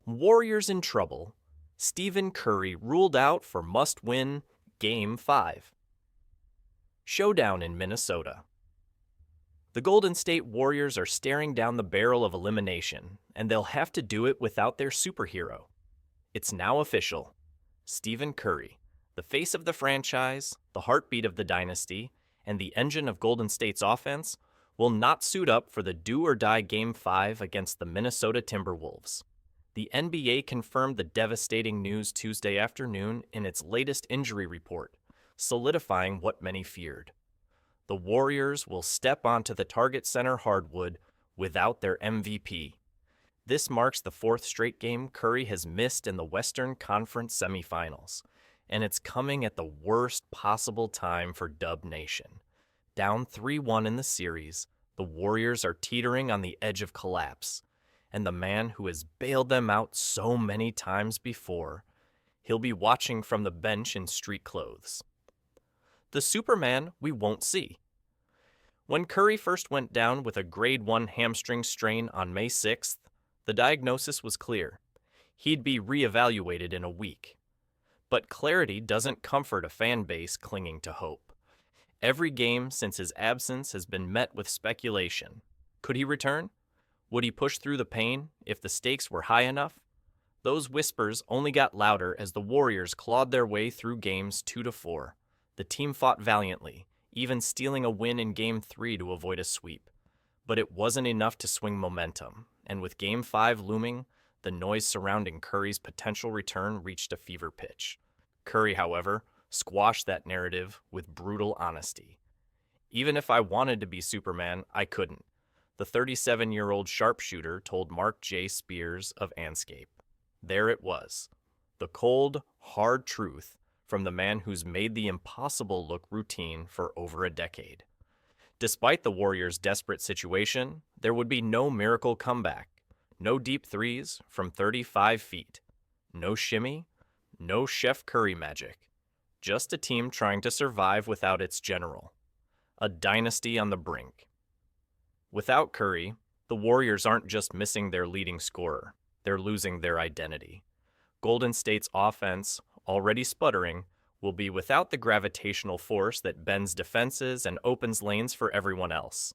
Warriors in trouble. Stephen Curry ruled out for must-win Game 5. Showdown in Minnesota. The Golden State Warriors are staring down the barrel of elimination, and they'll have to do it without their superhero. It's now official. Stephen Curry, the face of the franchise, the heartbeat of the dynasty, and the engine of Golden State's offense, will not suit up for the do-or-die Game 5 against the Minnesota Timberwolves. The NBA confirmed the devastating news Tuesday afternoon in its latest injury report, solidifying what many feared. The Warriors will step onto the Target Center hardwood without their MVP. This marks the fourth straight game Curry has missed in the Western Conference semifinals, and it's coming at the worst possible time for Dub Nation. Down 3-1 in the series, the Warriors are teetering on the edge of collapse, and the man who has bailed them out so many times before, he'll be watching from the bench in street clothes. The Superman we won't see. When Curry first went down with a grade 1 hamstring strain on May 6th, the diagnosis was clear. He'd be reevaluated in a week. But clarity doesn't comfort a fan base clinging to hope. Every game since his absence has been met with speculation. Could he return? Would he push through the pain if the stakes were high enough? Those whispers only got louder as the Warriors clawed their way through games 2-4. The team fought valiantly, even stealing a win in Game 3 to avoid a sweep. But it wasn't enough to swing momentum, and with Game 5 looming, the noise surrounding Curry's potential return reached a fever pitch. Curry, however, squashed that narrative with brutal honesty. Even if I wanted to be Superman, I couldn't, the 37-year-old sharpshooter told Mark J. Spears of Anscape. There it was, the cold, hard truth from the man who's made the impossible look routine for over a decade. Despite the Warriors' desperate situation, there would be no miracle comeback, no deep threes from 35 feet, no shimmy, no Chef Curry magic, just a team trying to survive without its general, a dynasty on the brink. Without Curry, the Warriors aren't just missing their leading scorer, they're losing their identity. Golden State's offense, already sputtering, will be without the gravitational force that bends defenses and opens lanes for everyone else.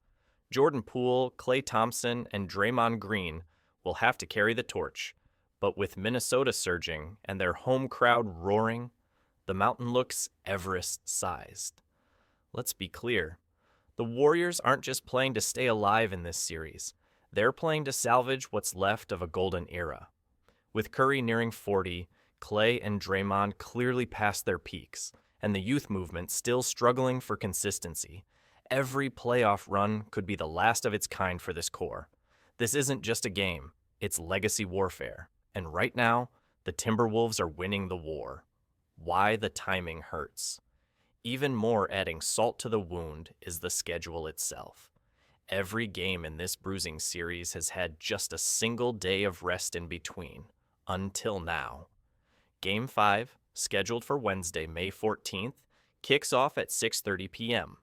Jordan Poole, Klay Thompson, and Draymond Green will have to carry the torch, but with Minnesota surging and their home crowd roaring, the mountain looks Everest-sized. Let's be clear. The Warriors aren't just playing to stay alive in this series. They're playing to salvage what's left of a golden era. With Curry nearing 40, Klay and Draymond clearly past their peaks, and the youth movement still struggling for consistency. Every playoff run could be the last of its kind for this core. This isn't just a game, it's legacy warfare. And right now, the Timberwolves are winning the war. Why the timing hurts. Even more adding salt to the wound is the schedule itself. Every game in this bruising series has had just a single day of rest in between, until now. Game 5, scheduled for Wednesday, May 14th, kicks off at 6:30 p.m.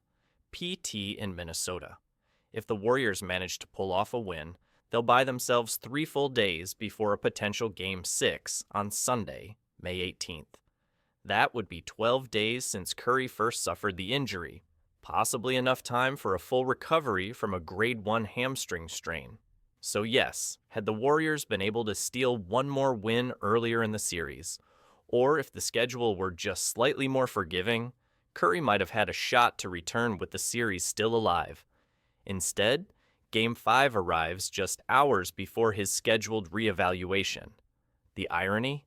PT in Minnesota. If the Warriors manage to pull off a win, they'll buy themselves 3 full days before a potential Game 6 on Sunday, May 18th. That would be 12 days since Curry first suffered the injury, possibly enough time for a full recovery from a grade 1 hamstring strain. So yes, had the Warriors been able to steal one more win earlier in the series, or if the schedule were just slightly more forgiving, Curry might have had a shot to return with the series still alive. Instead, Game 5 arrives just hours before his scheduled reevaluation. The irony?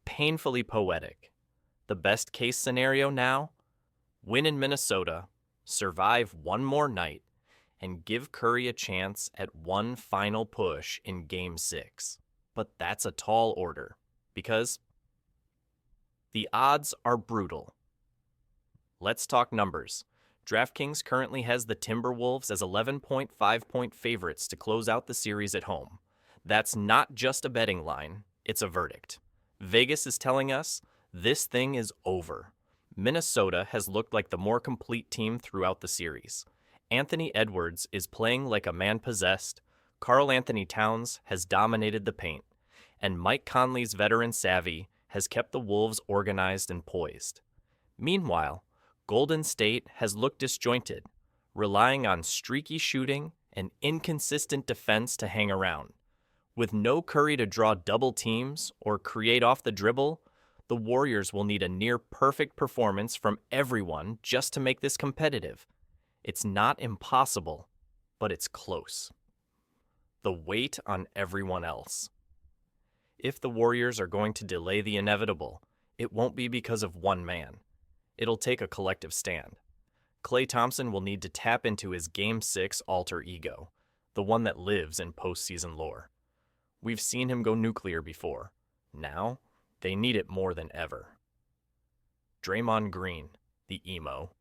Painfully poetic. The best-case scenario now? Win in Minnesota, survive one more night, and give Curry a chance at one final push in Game 6. But that's a tall order, because the odds are brutal. Let's talk numbers. DraftKings currently has the Timberwolves as 11.5-point favorites to close out the series at home. That's not just a betting line, it's a verdict. Vegas is telling us this thing is over. Minnesota has looked like the more complete team throughout the series. Anthony Edwards is playing like a man possessed. Karl Anthony Towns has dominated the paint. and Mike Conley's veteran savvy has kept the Wolves organized and poised. Meanwhile, Golden State has looked disjointed, relying on streaky shooting and inconsistent defense to hang around. With no Curry to draw double teams or create off the dribble, the Warriors will need a near-perfect performance from everyone just to make this competitive. It's not impossible, but it's close. The weight on everyone else. If the Warriors are going to delay the inevitable, it won't be because of one man. It'll take a collective stand. Klay Thompson will need to tap into his Game 6 alter ego, the one that lives in postseason lore. We've seen him go nuclear before. Now, they need it more than ever. Draymond Green, the emo.